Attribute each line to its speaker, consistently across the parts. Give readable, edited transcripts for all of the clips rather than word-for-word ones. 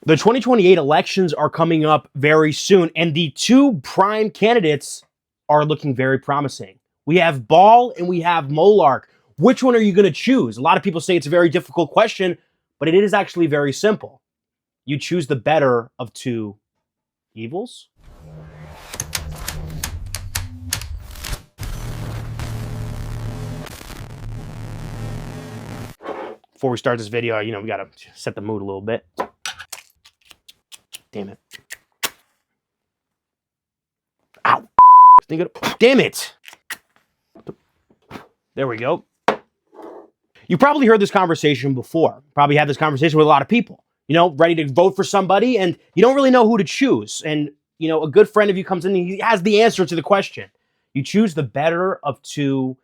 Speaker 1: The 2028 elections are coming up very soon, and the two prime candidates are looking very promising. We have Ball and we have Molark. Which one are you going to choose? A lot of people say it's a very difficult question, but it is actually very simple. You choose the better of two evils. Before we start this video, we got to set the mood a little bit. Damn it. Ow. Damn it. There we go. You probably heard this conversation before. Probably had this conversation with a lot of people. Ready to vote for somebody and you don't really know who to choose. And, a good friend of you comes in and he has the answer to the question. You choose the better of two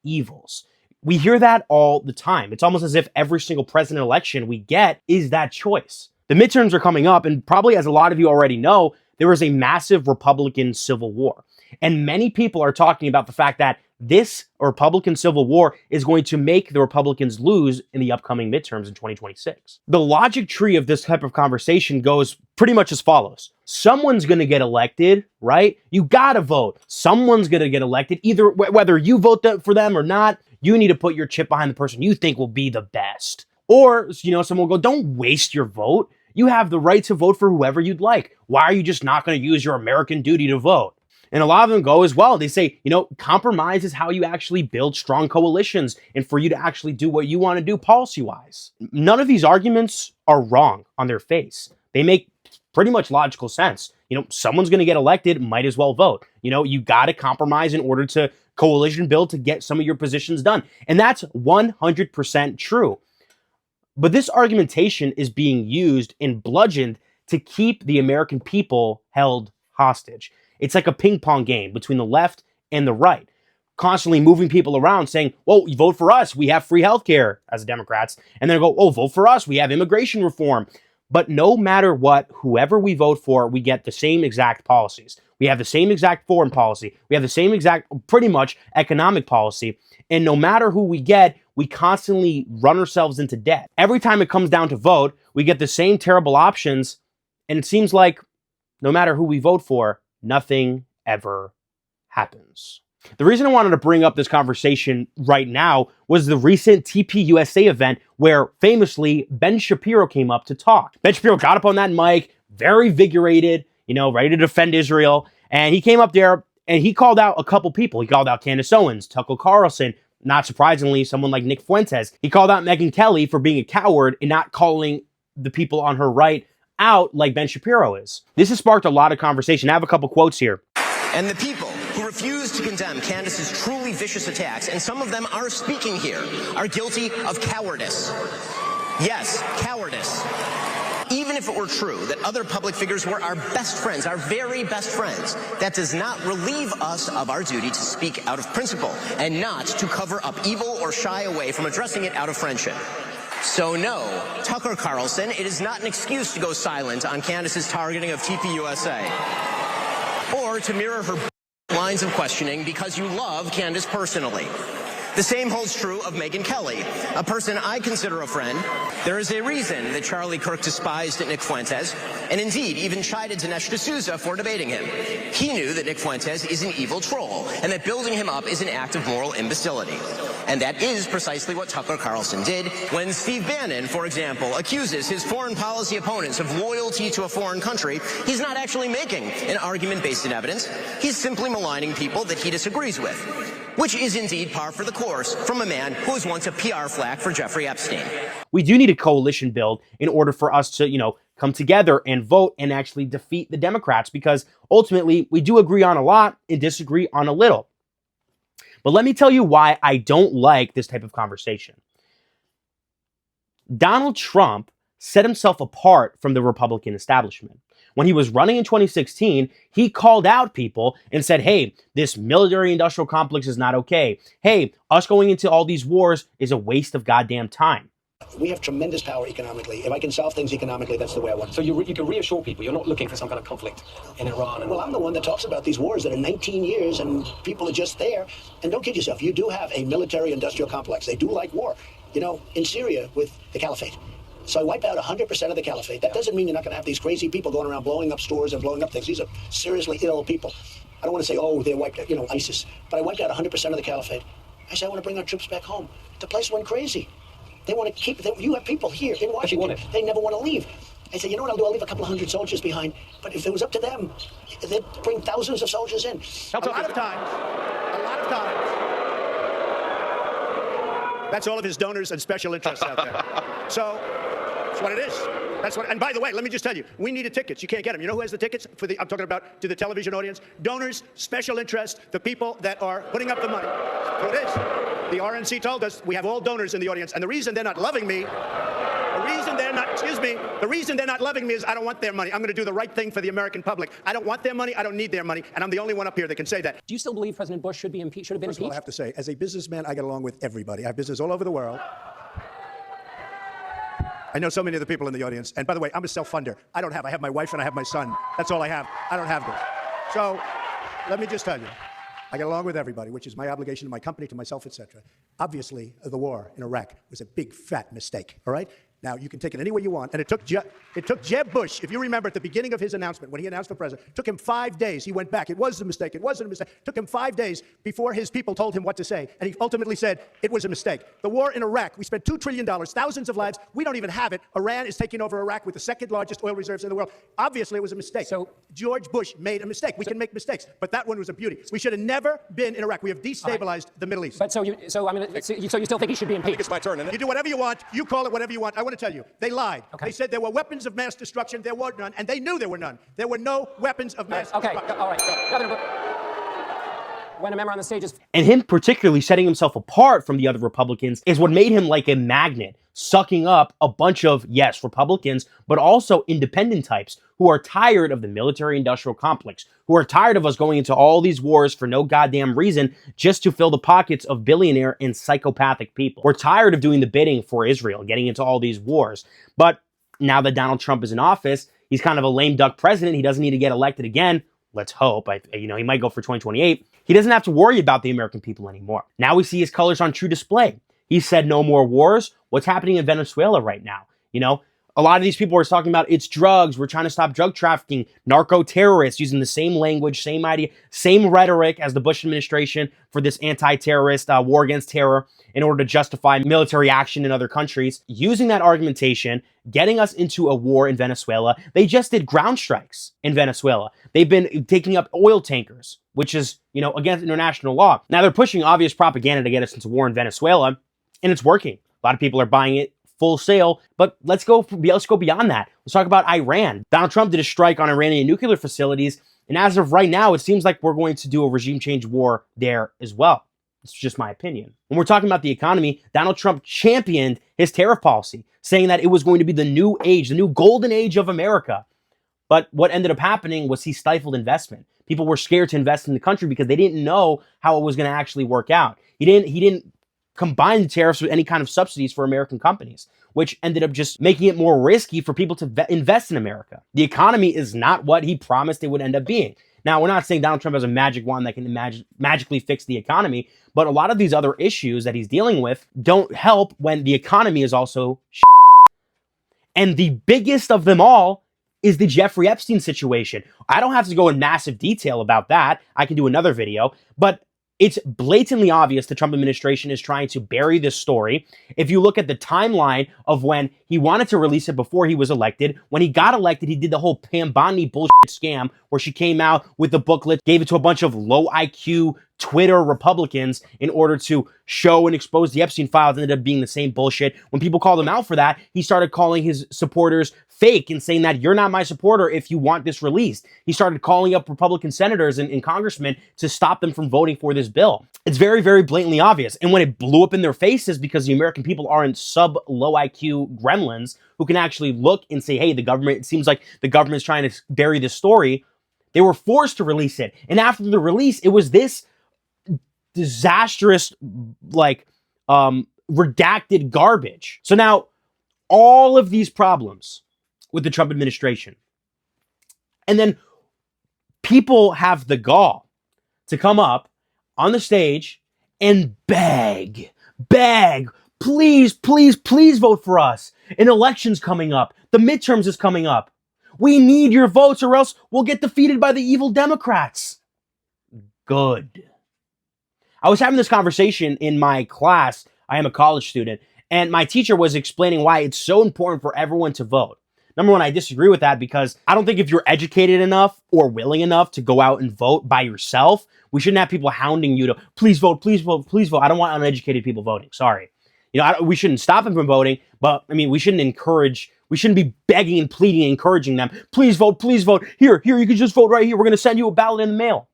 Speaker 1: evils. We hear that all the time. It's almost as if every single president election we get is that choice. The midterms are coming up, and probably as a lot of you already know, there is a massive Republican civil war. And many people are talking about the fact that this Republican civil war is going to make the Republicans lose in the upcoming midterms in 2026. The logic tree of this type of conversation goes pretty much as follows. Someone's going to get elected, right? You got to vote. Someone's going to get elected, either whether you vote for them or not. You need to put your chip behind the person you think will be the best. Or, someone will go, don't waste your vote. You have the right to vote for whoever you'd like. Why are you just not going to use your American duty to vote? And a lot of them go as well. They say, compromise is how you actually build strong coalitions and for you to actually do what you want to do policy-wise. None of these arguments are wrong on their face. They make pretty much logical sense. Someone's going to get elected, might as well vote. You got to compromise in order to coalition build to get some of your positions done. And that's 100% true. But this argumentation is being used and bludgeoned to keep the American people held hostage. It's like a ping pong game between the left and the right, constantly moving people around saying, well, you vote for us, we have free healthcare as Democrats. And then go, oh, vote for us, we have immigration reform. But no matter what, whoever we vote for, we get the same exact policies. We have the same exact foreign policy. We have the same exact, pretty much, economic policy. And no matter who we get, we constantly run ourselves into debt. Every time it comes down to vote, we get the same terrible options. And it seems like no matter who we vote for, nothing ever happens. The reason I wanted to bring up this conversation right now was the recent TPUSA event where famously Ben Shapiro came up to talk. Ben Shapiro got up on that mic, very vigorated, ready to defend Israel. And he came up there and he called out a couple people. He called out Candace Owens, Tucker Carlson, not surprisingly, someone like Nick Fuentes. He called out Megyn Kelly for being a coward and not calling the people on her right out like Ben Shapiro is. This has sparked a lot of conversation. I have a couple quotes here.
Speaker 2: And the people who refuse to condemn Candace's truly vicious attacks, and some of them are speaking here, are guilty of cowardice. Yes, cowardice. Even if it were true that other public figures were our best friends, our very best friends, that does not relieve us of our duty to speak out of principle and not to cover up evil or shy away from addressing it out of friendship. So no, Tucker Carlson, it is not an excuse to go silent on Candace's targeting of TPUSA. Or to mirror her lines of questioning because you love Candace personally. The same holds true of Megyn Kelly, a person I consider a friend. There is a reason that Charlie Kirk despised Nick Fuentes, and indeed even chided Dinesh D'Souza for debating him. He knew that Nick Fuentes is an evil troll, and that building him up is an act of moral imbecility. And that is precisely what Tucker Carlson did when Steve Bannon, for example, accuses his foreign policy opponents of loyalty to a foreign country. He's not actually making an argument based in evidence. He's simply maligning people that he disagrees with, which is indeed par for the course from a man who was once a PR flack for Jeffrey Epstein.
Speaker 1: We do need a coalition build in order for us to, come together and vote and actually defeat the Democrats, because ultimately we do agree on a lot and disagree on a little. But let me tell you why I don't like this type of conversation. Donald Trump set himself apart from the Republican establishment. When he was running in 2016, he called out people and said, hey, this military-industrial complex is not okay. Hey, us going into all these wars is a waste of goddamn time.
Speaker 3: We have tremendous power economically. If I can solve things economically, that's the way I want it.
Speaker 4: So you can reassure people you're not looking for some kind of conflict in Iran?
Speaker 3: Well, I'm the one that talks about these wars that are 19 years and people are just there. And don't kid yourself, you do have a military-industrial complex. They do like war. In Syria with the caliphate. So I wipe out 100% of the caliphate. That doesn't mean you're not going to have these crazy people going around blowing up stores and blowing up things. These are seriously ill people. I don't want to say, oh, they're wiped out, you know, ISIS. But I wiped out 100% of the caliphate. I said, I want to bring our troops back home. The place went crazy. They want to keep, you have people here in Washington. They never want to leave. I said, you know what I'll do? I'll leave a couple of hundred soldiers behind. But if it was up to them, they'd bring thousands of soldiers in.
Speaker 5: A lot of times, that's all of his donors and special interests out there. So that's what it is. That's what. And by the way, let me just tell you, we needed tickets. You can't get them. You know who has the tickets for the? I'm talking about to the television audience. Donors, special interests, the people that are putting up the money. So it is. The RNC told us we have all donors in the audience, and the reason they're not loving me. The reason they're not loving me is I don't want their money. I'm going to do the right thing for the American public. I don't want their money. I don't need their money. And I'm the only one up here that can say that.
Speaker 4: Do you still believe President Bush should have been impeached?
Speaker 5: First of all, I have to say, as a businessman, I get along with everybody. I have business all over the world. I know so many of the people in the audience. And by the way, I'm a self-funder. I have my wife and I have my son. That's all I have. I don't have this. So let me just tell you, I get along with everybody, which is my obligation to my company, to myself, etc. Obviously, the war in Iraq was a big, fat mistake, all right? Now, you can take it any way you want, and it took Jeb Bush, if you remember at the beginning of his announcement, when he announced for president, it took him 5 days. He went back. It was a mistake. It wasn't a mistake. It took him 5 days before his people told him what to say, and he ultimately said it was a mistake. The war in Iraq, we spent $2 trillion, thousands of lives. We don't even have it. Iran is taking over Iraq with the second largest oil reserves in the world. Obviously, it was a mistake. So George Bush made a mistake. We can make mistakes, but that one was a beauty. We should have never been in Iraq. We have destabilized the Middle East.
Speaker 4: But so you still think he should be impeached?
Speaker 5: It's my turn, isn't it? You do whatever you want. You call it whatever you want. I want to tell you, they lied.
Speaker 4: Okay.
Speaker 5: They said there were weapons of mass destruction. There were none, and they knew there were none. There were no weapons of mass destruction.
Speaker 4: Okay, all right. Governor, when a member on the stage is...
Speaker 1: And him particularly setting himself apart from the other Republicans is what made him like a magnet, sucking up a bunch of, yes, Republicans, but also independent types who are tired of the military-industrial complex, who are tired of us going into all these wars for no goddamn reason just to fill the pockets of billionaire and psychopathic people. We're tired of doing the bidding for Israel, getting into all these wars. But now that Donald Trump is in office, he's kind of a lame duck president. He doesn't need to get elected again. Let's hope. He might go for 2028. He doesn't have to worry about the American people anymore. Now we see his colors on true display. He said no more wars. What's happening in Venezuela right now? A lot of these people are talking about it's drugs. We're trying to stop drug trafficking, narco-terrorists, using the same language, same idea, same rhetoric as the Bush administration for this anti-terrorist war against terror in order to justify military action in other countries. Using that argumentation, getting us into a war in Venezuela. They just did ground strikes in Venezuela. They've been taking up oil tankers, which is, against international law. Now they're pushing obvious propaganda to get us into war in Venezuela, and it's working. A lot of people are buying it full sale, but let's go beyond that. Let's talk about Iran. Donald Trump did a strike on Iranian nuclear facilities, and as of right now, it seems like we're going to do a regime change war there as well. It's just my opinion. When we're talking about the economy, Donald Trump championed his tariff policy, saying that it was going to be the new age, the new golden age of America. But what ended up happening was he stifled investment. People were scared to invest in the country because they didn't know how it was going to actually work out. He didn't combine the tariffs with any kind of subsidies for American companies, which ended up just making it more risky for people to invest in America. The economy is not what he promised it would end up being. Now, we're not saying Donald Trump has a magic wand that can magically fix the economy, but a lot of these other issues that he's dealing with don't help when the economy is also shit. And the biggest of them all is the Jeffrey Epstein situation. I don't have to go in massive detail about that. I can do another video, but it's blatantly obvious the Trump administration is trying to bury this story. If you look at the timeline of when he wanted to release it before he was elected, when he got elected, he did the whole Pam Bondi bullshit scam where she came out with the booklet, gave it to a bunch of low IQ Twitter Republicans in order to show and expose the Epstein files. Ended up being the same bullshit. When people called him out for that, he started calling his supporters fake and saying that you're not my supporter if you want this released. He started calling up Republican senators and congressmen to stop them from voting for this bill. It's very, very blatantly obvious. And when it blew up in their faces because the American people aren't sub-low IQ gremlins who can actually look and say, hey, it seems like the government's trying to bury this story, they were forced to release it. And after the release, it was this disastrous, redacted garbage. So now, all of these problems with the Trump administration, and then people have the gall to come up on the stage and beg, please, please, please vote for us. An election's coming up. The midterms is coming up. We need your votes or else we'll get defeated by the evil Democrats. Good. I was having this conversation in my class. I am a college student, and my teacher was explaining why it's so important for everyone to vote. Number one, I disagree with that because I don't think if you're educated enough or willing enough to go out and vote by yourself, we shouldn't have people hounding you to please vote, please vote, please vote. I don't want uneducated people voting. Sorry. We shouldn't stop them from voting, but I mean, we shouldn't be begging and pleading and encouraging them. Please vote, please vote. Here, you can just vote right here. We're going to send you a ballot in the mail.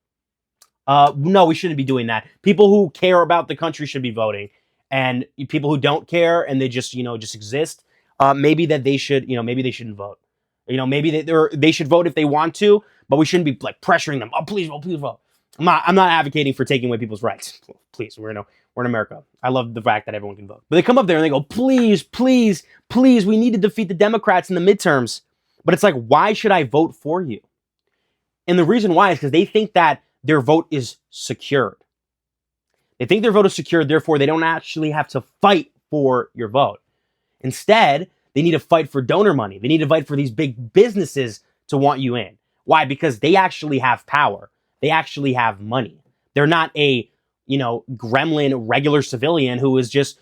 Speaker 1: No, we shouldn't be doing that. People who care about the country should be voting, and people who don't care and they just exist, maybe they shouldn't vote. Maybe they should vote if they want to, but we shouldn't be like pressuring them. Oh, please vote, please vote. I'm not advocating for taking away people's rights. Please, we're in America. I love the fact that everyone can vote. But they come up there and they go, please, please, please, we need to defeat the Democrats in the midterms. But it's like, why should I vote for you? And the reason why is because they think that their vote is secured. They think their vote is secured, therefore they don't actually have to fight for your vote. Instead, they need to fight for donor money. They need to fight for these big businesses to want you in. Why? Because they actually have power. They actually have money. They're not a, gremlin regular civilian who is just,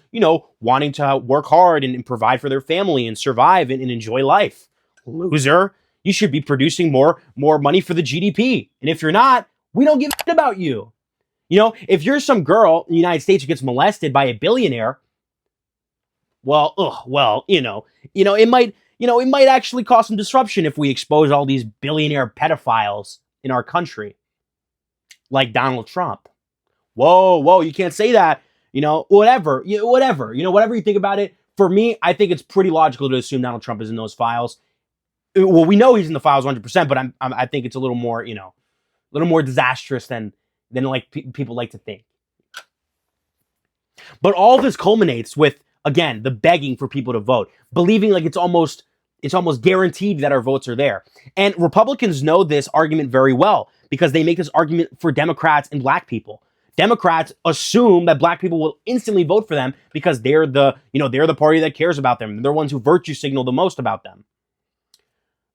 Speaker 1: wanting to work hard and provide for their family and survive and enjoy life. Loser. You should be producing more money for the GDP. And if you're not, we don't give a shit about you. If you're some girl in the United States who gets molested by a billionaire, it might actually cause some disruption if we expose all these billionaire pedophiles in our country, like Donald Trump. Whoa, you can't say that. Whatever you think about it. For me, I think it's pretty logical to assume Donald Trump is in those files. Well, we know he's in the files 100%, but I think it's a little more, a little more disastrous than like people like to think. But all this culminates with, again, the begging for people to vote, believing like it's almost guaranteed that our votes are there. And Republicans know this argument very well because they make this argument for Democrats and black people. Democrats assume that black people will instantly vote for them because they're the party that cares about them. They're the ones who virtue signal the most about them.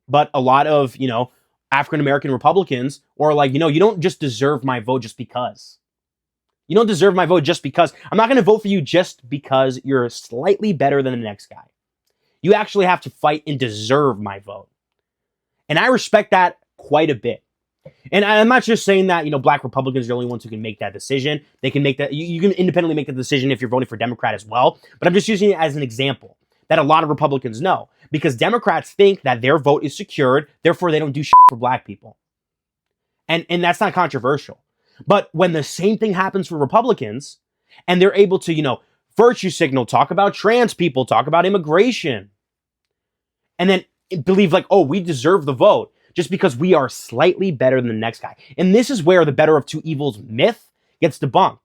Speaker 1: But a lot of, African-American Republicans are like, you don't just deserve my vote just because. You don't deserve my vote just because. I'm not going to vote for you just because you're slightly better than the next guy. You actually have to fight and deserve my vote. And I respect that quite a bit. And I'm not just saying that, black Republicans are the only ones who can make that decision. They can make that. You can independently make the decision if you're voting for Democrat as well. But I'm just using it as an example that a lot of Republicans know. Because Democrats think that their vote is secured, therefore they don't do shit for black people. And that's not controversial. But when the same thing happens for Republicans, and they're able to, virtue signal, talk about trans people, talk about immigration, and then believe like, oh, we deserve the vote just because we are slightly better than the next guy. And this is where the better of two evils myth gets debunked.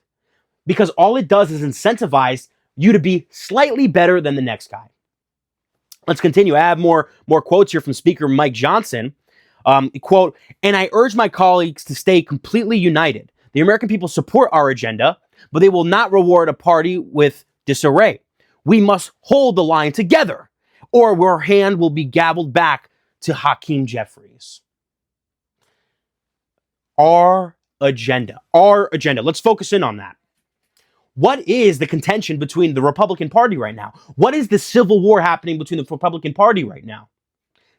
Speaker 1: Because all it does is incentivize you to be slightly better than the next guy. Let's continue. I have more quotes here from Speaker Mike Johnson. Quote, and I urge my colleagues to stay completely united. The American people support our agenda, but they will not reward a party with disarray. We must hold the line together, or our hand will be gavelled back to Hakeem Jeffries. Our agenda. Let's focus in on that. What is the contention between the Republican Party right now? What is the civil war happening between the Republican Party right now?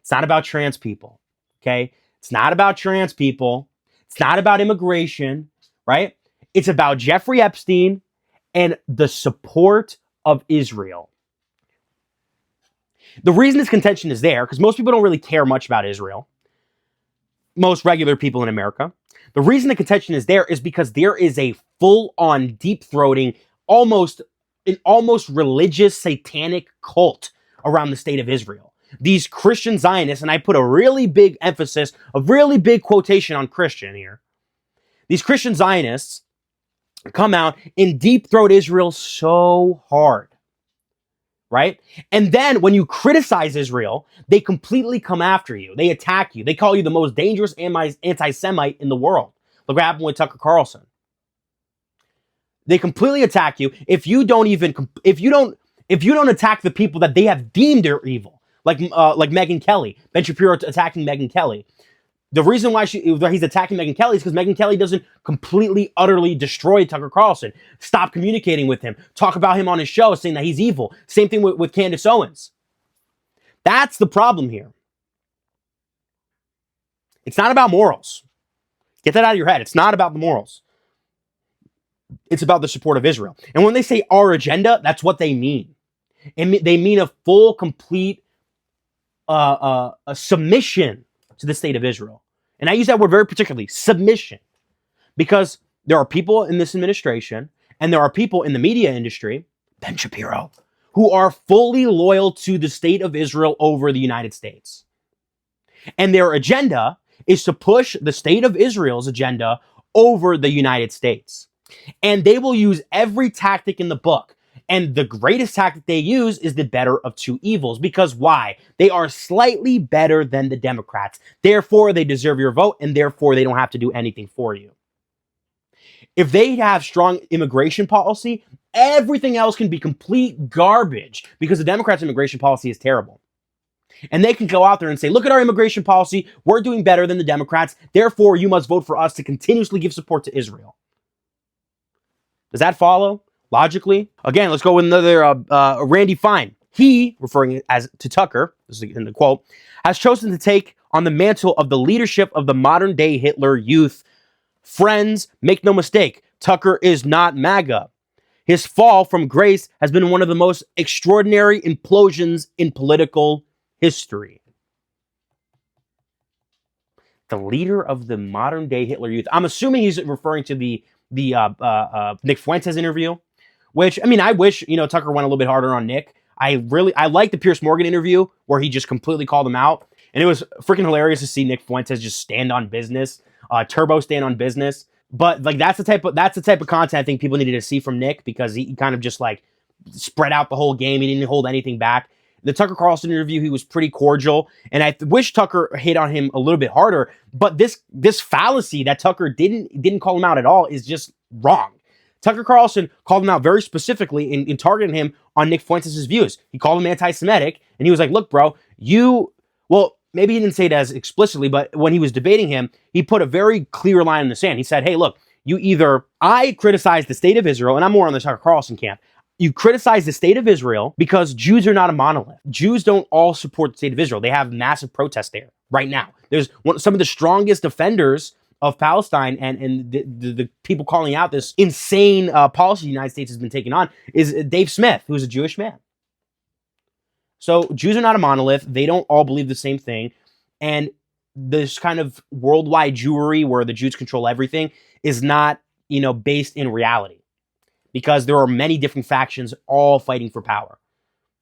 Speaker 1: It's not about trans people, okay? It's not about trans people. It's not about immigration, right? It's about Jeffrey Epstein and the support of Israel. The reason this contention is there, because most people don't really care much about Israel, most regular people in America. The reason the contention is there is because there is a full-on deep-throating, almost religious satanic cult around the state of Israel. These Christian Zionists, and I put a really big emphasis, a really big quotation on Christian here. These Christian Zionists come out and deep-throat Israel so hard, right? And then when you criticize Israel, they completely come after you. They attack you. They call you the most dangerous anti-Semite in the world. Look what happened with Tucker Carlson. They completely attack you if you don't attack the people that they have deemed are evil, like Megyn Kelly, Ben Shapiro attacking Megyn Kelly. The reason why he's attacking Megyn Kelly is because Megyn Kelly doesn't completely, utterly destroy Tucker Carlson, stop communicating with him, talk about him on his show, saying that he's evil. Same thing with Candace Owens. That's the problem here. It's not about morals. Get that out of your head. It's not about the morals. It's about the support of Israel. And when they say our agenda, that's what they mean. And they mean a full, complete a submission to the state of Israel. And I use that word very particularly, submission. Because there are people in this administration, and there are people in the media industry, Ben Shapiro, who are fully loyal to the state of Israel over the United States. And their agenda is to push the state of Israel's agenda over the United States. And they will use every tactic in the book. And the greatest tactic they use is the better of two evils. Because why? They are slightly better than the Democrats. Therefore, they deserve your vote, and therefore, they don't have to do anything for you. If they have strong immigration policy, everything else can be complete garbage because the Democrats' immigration policy is terrible. And they can go out there and say, look at our immigration policy. We're doing better than the Democrats. Therefore, you must vote for us to continuously give support to Israel. Does that follow? Logically? Again, let's go with another Randy Fine. He, referring to Tucker, this is in the quote, has chosen to take on the mantle of the leadership of the modern-day Hitler youth. Friends, make no mistake, Tucker is not MAGA. His fall from grace has been one of the most extraordinary implosions in political history. The leader of the modern-day Hitler youth. I'm assuming he's referring to the Nick Fuentes interview. Which, I mean, I wish, Tucker went a little bit harder on Nick. I like the Piers Morgan interview where he just completely called him out. And it was freaking hilarious to see Nick Fuentes just stand on business, Turbo stand on business. But like that's the type of content I think people needed to see from Nick, because he kind of just like spread out the whole game. He didn't hold anything back. The Tucker Carlson interview, he was pretty cordial. And I wish Tucker hit on him a little bit harder. But this fallacy that Tucker didn't call him out at all is just wrong. Tucker Carlson called him out very specifically in targeting him on Nick Fuentes' views. He called him anti-Semitic, and he was like, look, bro, maybe he didn't say it as explicitly, but when he was debating him, he put a very clear line in the sand. He said, hey, look, I criticize the state of Israel, and I'm more on the Tucker Carlson camp. You criticize the state of Israel because Jews are not a monolith. Jews don't all support the state of Israel. They have massive protests there right now. There's some of the strongest defenders of Palestine, and the people calling out this insane policy the United States has been taking on is Dave Smith, who's a Jewish man. So Jews are not a monolith. They don't all believe the same thing. And this kind of worldwide Jewry where the Jews control everything is not, based in reality, because there are many different factions all fighting for power.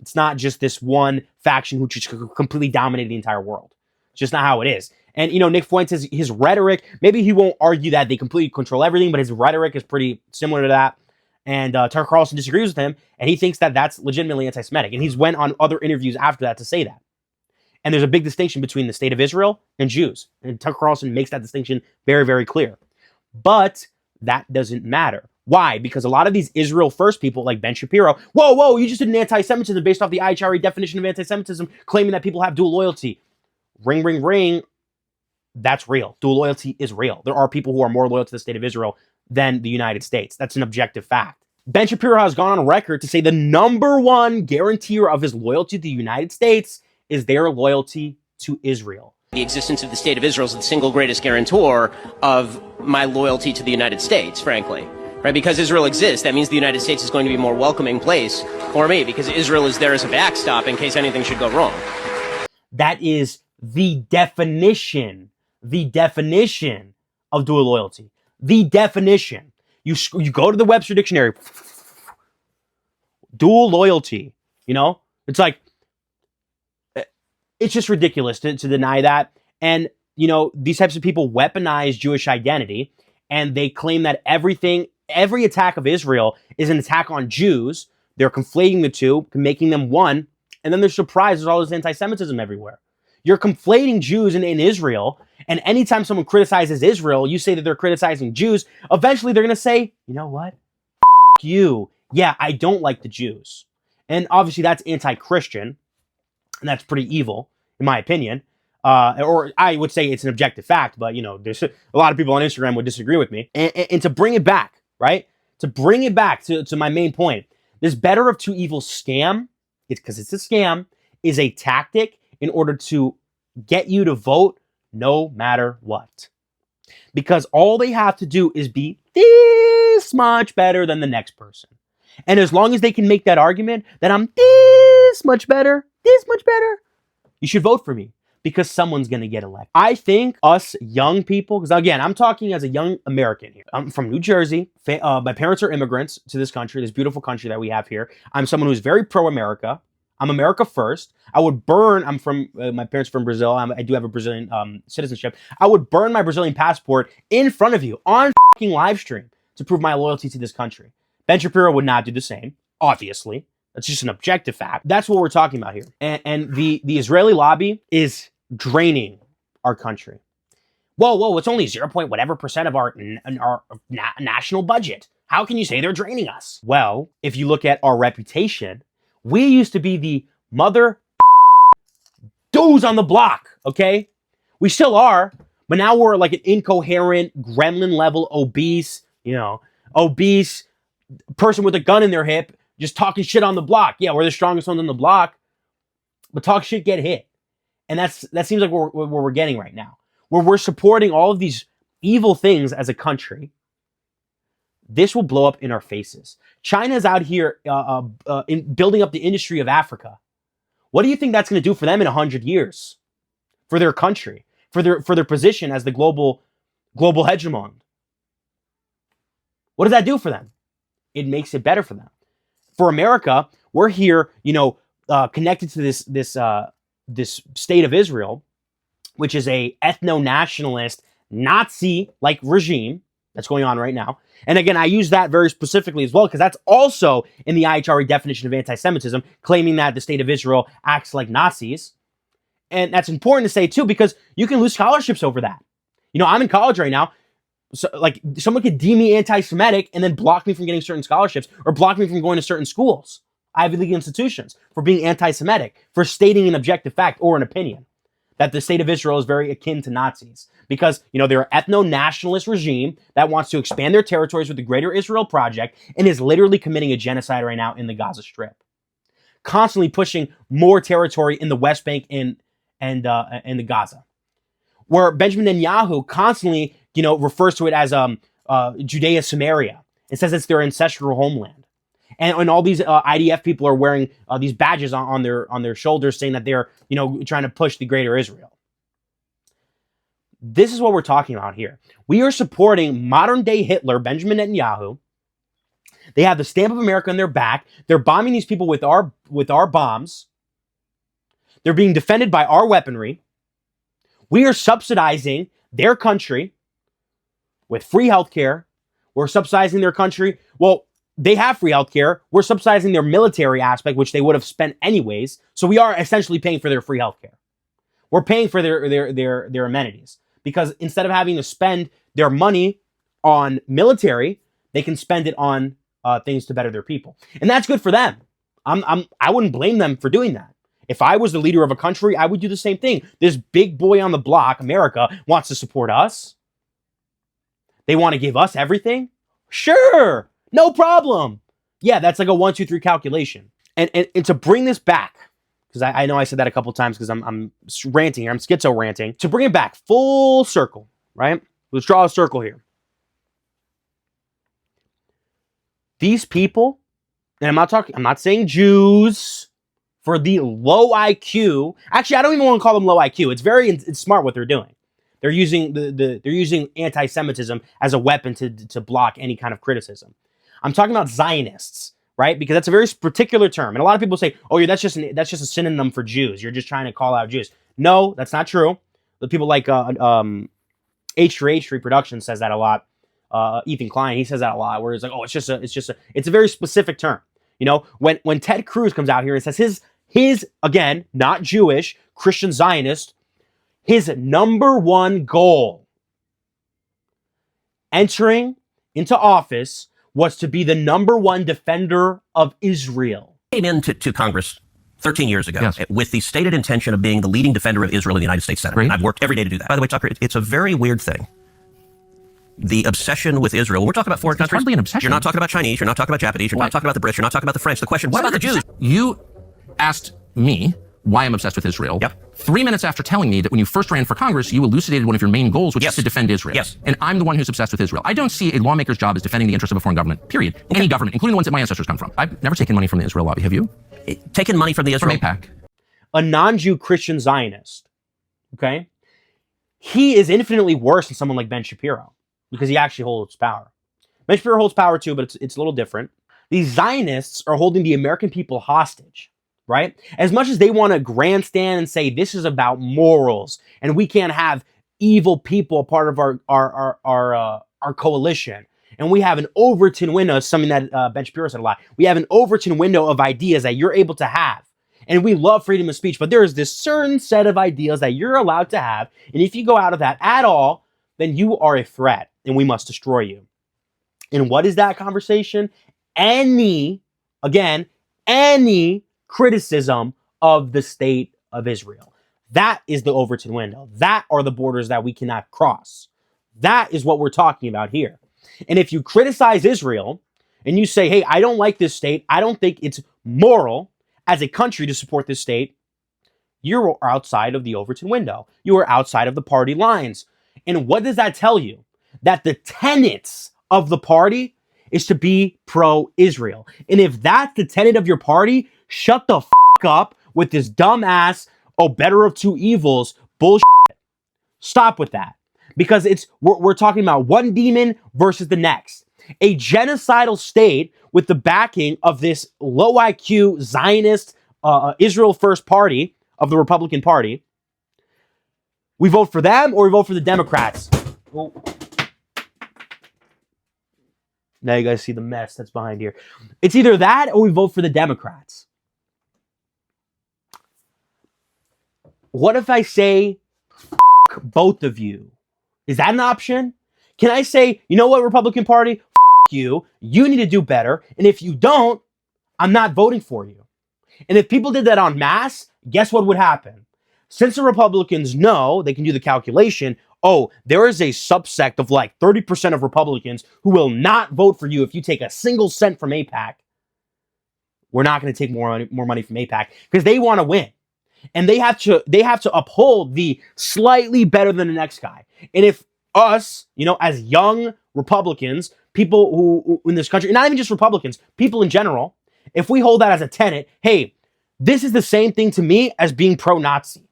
Speaker 1: It's not just this one faction who just completely dominated the entire world. It's just not how it is. And, Nick Fuentes, his rhetoric, maybe he won't argue that they completely control everything, but his rhetoric is pretty similar to that. And Tucker Carlson disagrees with him, and he thinks that that's legitimately anti-Semitic. And he's went on other interviews after that to say that. And there's a big distinction between the state of Israel and Jews. And Tucker Carlson makes that distinction very, very clear. But that doesn't matter. Why? Because a lot of these Israel first people, like Ben Shapiro, whoa, you just did an anti-Semitism based off the IHRA definition of anti-Semitism, claiming that people have dual loyalty. Ring, ring, ring. That's real. Dual loyalty is real. There are people who are more loyal to the state of Israel than the United States. That's an objective fact. Ben Shapiro has gone on record to say the number one guarantor of his loyalty to the United States is their loyalty to Israel.
Speaker 2: The existence of the state of Israel is the single greatest guarantor of my loyalty to the United States, frankly. Right? Because Israel exists, that means the United States is going to be a more welcoming place for me, because Israel is there as a backstop in case anything should go wrong.
Speaker 1: That is the definition of dual loyalty. The definition. You go to the Webster Dictionary. Dual loyalty. It's like, it's just ridiculous to deny that. And, these types of people weaponize Jewish identity, and they claim that every attack of Israel is an attack on Jews. They're conflating the two, making them one, and then they're surprised there's all this anti-Semitism everywhere. You're conflating Jews in Israel, and anytime someone criticizes Israel, you say that they're criticizing Jews. Eventually, they're going to say, you know what? you. Yeah, I don't like the Jews. And obviously that's anti-Christian, and that's pretty evil, in my opinion. Or I would say it's an objective fact, but, there's a lot of people on Instagram would disagree with me. And to bring it back, right? To bring it back to my main point, this better of two evils scam, it's because it's a scam, is a tactic in order to get you to vote no matter what. Because all they have to do is be this much better than the next person. And as long as they can make that argument that I'm this much better, you should vote for me because someone's going to get elected. I think us young people, because again, I'm talking as a young American here. I'm from New Jersey. My parents are immigrants to this country, this beautiful country that we have here. I'm someone who's very pro-America. I'm America first. I would burn, I'm from, my parents are from Brazil. I do have a Brazilian citizenship. I would burn my Brazilian passport in front of you on fucking live stream to prove my loyalty to this country. Ben Shapiro would not do the same, obviously. That's just an objective fact. That's what we're talking about here. And the Israeli lobby is draining our country. Whoa, it's only 0. Whatever percent of our national budget. How can you say they're draining us? Well, if you look at our reputation, we used to be the mother dudes on the block, okay? We still are, but now we're like an incoherent, gremlin level, obese person with a gun in their hip, just talking shit on the block. Yeah, we're the strongest ones on the block, but talk shit, get hit. And that seems like where we're getting right now, where we're supporting all of these evil things as a country. This will blow up in our faces. China's out here in building up the industry of Africa. What do you think that's going to do for them in 100 years? For their country, for their position as the global hegemon. What does that do for them? It makes it better for them. For America, we're here, connected to this state of Israel, which is a ethno-nationalist Nazi-like regime that's going on right now. And again, I use that very specifically as well, because that's also in the IHRA definition of anti-Semitism, claiming that the state of Israel acts like Nazis. And that's important to say too, because you can lose scholarships over that. I'm in college right now. So, like, someone could deem me anti-Semitic and then block me from getting certain scholarships or block me from going to certain schools, Ivy League institutions, for being anti-Semitic, for stating an objective fact or an opinion that the state of Israel is very akin to Nazis. Because, they're an ethno-nationalist regime that wants to expand their territories with the Greater Israel Project and is literally committing a genocide right now in the Gaza Strip. Constantly pushing more territory in the West Bank and the Gaza. Where Benjamin Netanyahu constantly, refers to it as Judea Samaria. It says it's their ancestral homeland. And all these IDF people are wearing these badges on their shoulders saying that they're, trying to push the Greater Israel. This is what we're talking about here. We are supporting modern-day Hitler, Benjamin Netanyahu. They have the stamp of America on their back. They're bombing these people with our bombs. They're being defended by our weaponry. We are subsidizing their country with free healthcare. We're subsidizing their country. Well, they have free healthcare. We're subsidizing their military aspect, which they would have spent anyways. So we are essentially paying for their free healthcare. We're paying for their amenities. Because instead of having to spend their money on military, they can spend it on things to better their people. And that's good for them. I wouldn't blame them for doing that. If I was the leader of a country, I would do the same thing. This big boy on the block, America, wants to support us. They want to give us everything. Sure, no problem. Yeah, that's like a 1, 2, 3 calculation. And to bring this back, because I know I said that a couple times because I'm ranting here. I'm schizo ranting. To bring it back full circle, right? Let's draw a circle here. These people, and I'm not saying Jews for the low IQ. Actually, I don't even want to call them low IQ. It's smart what they're doing. They're using they're using anti-Semitism as a weapon to block any kind of criticism. I'm talking about Zionists. Right? Because that's a very particular term. And a lot of people say, oh, yeah, that's just a synonym for Jews. You're just trying to call out Jews. No, that's not true. The people like H3 Production says that a lot. Ethan Klein, he says that a lot, where it's like, oh, it's a very specific term. When Ted Cruz comes out here and says his again, not Jewish, Christian Zionist, his number one goal entering into office was to be the #1 defender of Israel.
Speaker 6: Came into Congress 13 years ago with the stated intention of being the leading defender of Israel in the United States Senate. And I've worked every day to do that. By the way, Tucker, it's a very weird thing. The obsession with Israel. We're talking about foreign countries.
Speaker 7: Hardly an obsession.
Speaker 6: You're not talking about Chinese. You're not talking about Japanese. You're not talking about the Brits. You're not talking about the French. The question, what about the Jews?
Speaker 7: You asked me why I'm obsessed with Israel. 3 minutes after telling me that when you first ran for Congress, you elucidated one of your main goals, which is to defend Israel. And I'm the one who's obsessed with Israel. I don't see a lawmaker's job as defending the interests of a foreign government, period. Any government, including the ones that my ancestors come from. I've never taken money from the Israel lobby. Have you?
Speaker 6: Taken money from the Israel?
Speaker 7: From AIPAC.
Speaker 1: A non-Jew Christian Zionist, okay? He is infinitely worse than someone like Ben Shapiro because he actually holds power. Ben Shapiro holds power too, but it's a little different. These Zionists are holding the American people hostage, right? As much as they want to grandstand and say this is about morals and we can't have evil people a part of our coalition, and we have an Overton window, something that Ben Shapiro said a lot. We have an Overton window of ideas that you're able to have. And we love freedom of speech, but there is this certain set of ideas that you're allowed to have. And if you go out of that at all, then you are a threat and we must destroy you. And what is that conversation? Any criticism of the state of Israel. That is the Overton window. That are the borders that we cannot cross. That is what we're talking about here. And if you criticize Israel and you say, hey, I don't like this state, I don't think it's moral as a country to support this state, you're outside of the Overton window. You are outside of the party lines. And what does that tell you? That the tenets of the party is to be pro-Israel. And if that's the tenet of your party, shut the f*** up with this dumbass, better of two evils bullshit. Stop with that. Because we're talking about one demon versus the next. A genocidal state with the backing of this low IQ Zionist Israel First Party of the Republican Party. We vote for them or we vote for the Democrats. Well, now you guys see the mess that's behind here. It's either that or we vote for the Democrats. What if I say, f*** both of you? Is that an option? Can I say, you know what, Republican Party? You need to do better. And if you don't, I'm not voting for you. And if people did that en masse, guess what would happen? Since the Republicans know, they can do the calculation, there is a subsect of like 30% of Republicans who will not vote for you if you take a single cent from AIPAC. We're not going to take more money from AIPAC because they want to win. And they have to uphold the slightly better than the next guy. And if us, as young Republicans, people who in this country, not even just Republicans, people in general, if we hold that as a tenet, hey, this is the same thing to me as being pro-Nazi.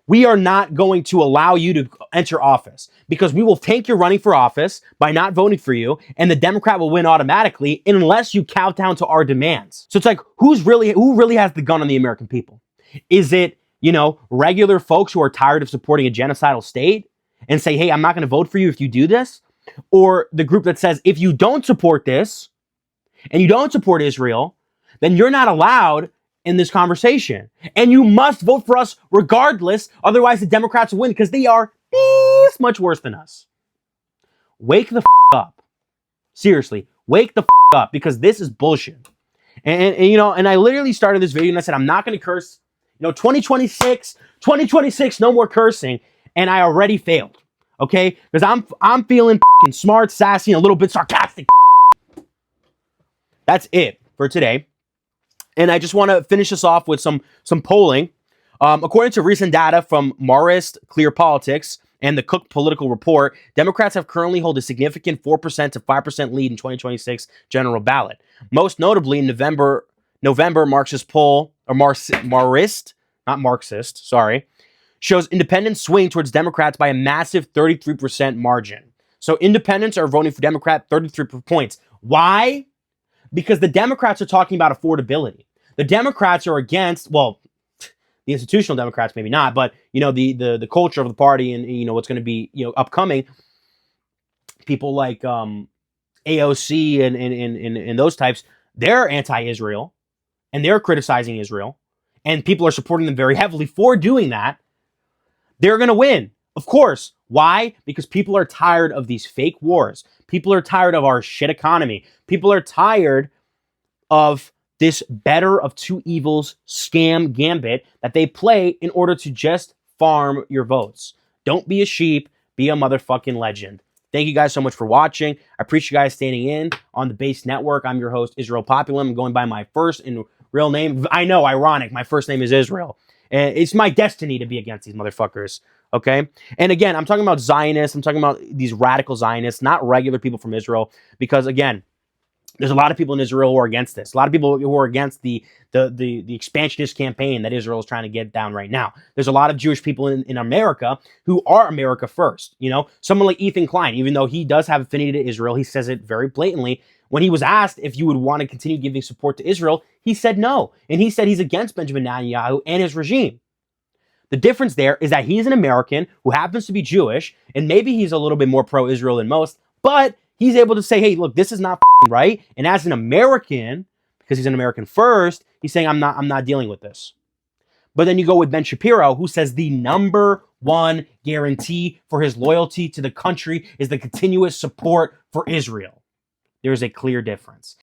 Speaker 1: We are not going to allow you to enter office because we will tank your running for office by not voting for you, and the Democrat will win automatically unless you cow down to our demands. So it's like, who really has the gun on the American people? Is it, regular folks who are tired of supporting a genocidal state and say, hey, I'm not going to vote for you if you do this? Or the group that says, if you don't support this and you don't support Israel, then you're not allowed in this conversation. And you must vote for us regardless. Otherwise, the Democrats will win because they are this much worse than us. Wake the up. Seriously, wake the up because this is bullshit. And I literally started this video and I said, I'm not going to curse. 2026, no more cursing. And I already failed. Okay? Because I'm feeling smart, sassy, and a little bit sarcastic. That's it for today. And I just want to finish this off with some polling. According to recent data from Marist, Clear Politics, and the Cook Political Report, Democrats have currently hold a significant 4% to 5% lead in 2026 general ballot. Most notably, in November Marxist poll, or Marist, not Marxist, sorry, shows independents swing towards Democrats by a massive 33% margin. So independents are voting for Democrat 33 points. Why? Because the Democrats are talking about affordability. The Democrats are against, well, the institutional Democrats maybe not, but the culture of the party and what's going to be upcoming. People like AOC and those types, they're anti-Israel and they're criticizing Israel, and people are supporting them very heavily for doing that. They're going to win. Of course, Why? Because people are tired of these fake wars. People are tired of our shit economy. People are tired of this better of two evils scam gambit that they play in order to just farm your votes. Don't be a sheep, be a motherfucking legend. Thank you guys so much for watching. I appreciate you guys staying in on the Base Network. I'm your host, Israel Populum. I'm going by my first and real name. I know, ironic. My first name is Israel. And it's my destiny to be against these motherfuckers. Okay? And again, I'm talking about Zionists. I'm talking about these radical Zionists, not regular people from Israel. Because again, there's a lot of people in Israel who are against this. A lot of people who are against the expansionist campaign that Israel is trying to get down right now. There's a lot of Jewish people in America who are America first. You know, someone like Ethan Klein, even though he does have affinity to Israel, he says it very blatantly. When he was asked if you would want to continue giving support to Israel, he said no. And he said he's against Benjamin Netanyahu and his regime. The difference there is that he's an American who happens to be Jewish, and maybe he's a little bit more pro-Israel than most, but he's able to say, hey, look, this is not right. And as an American, because he's an American first, he's saying, I'm not dealing with this. But then you go with Ben Shapiro, who says the number one guarantee for his loyalty to the country is the continuous support for Israel. There's a clear difference.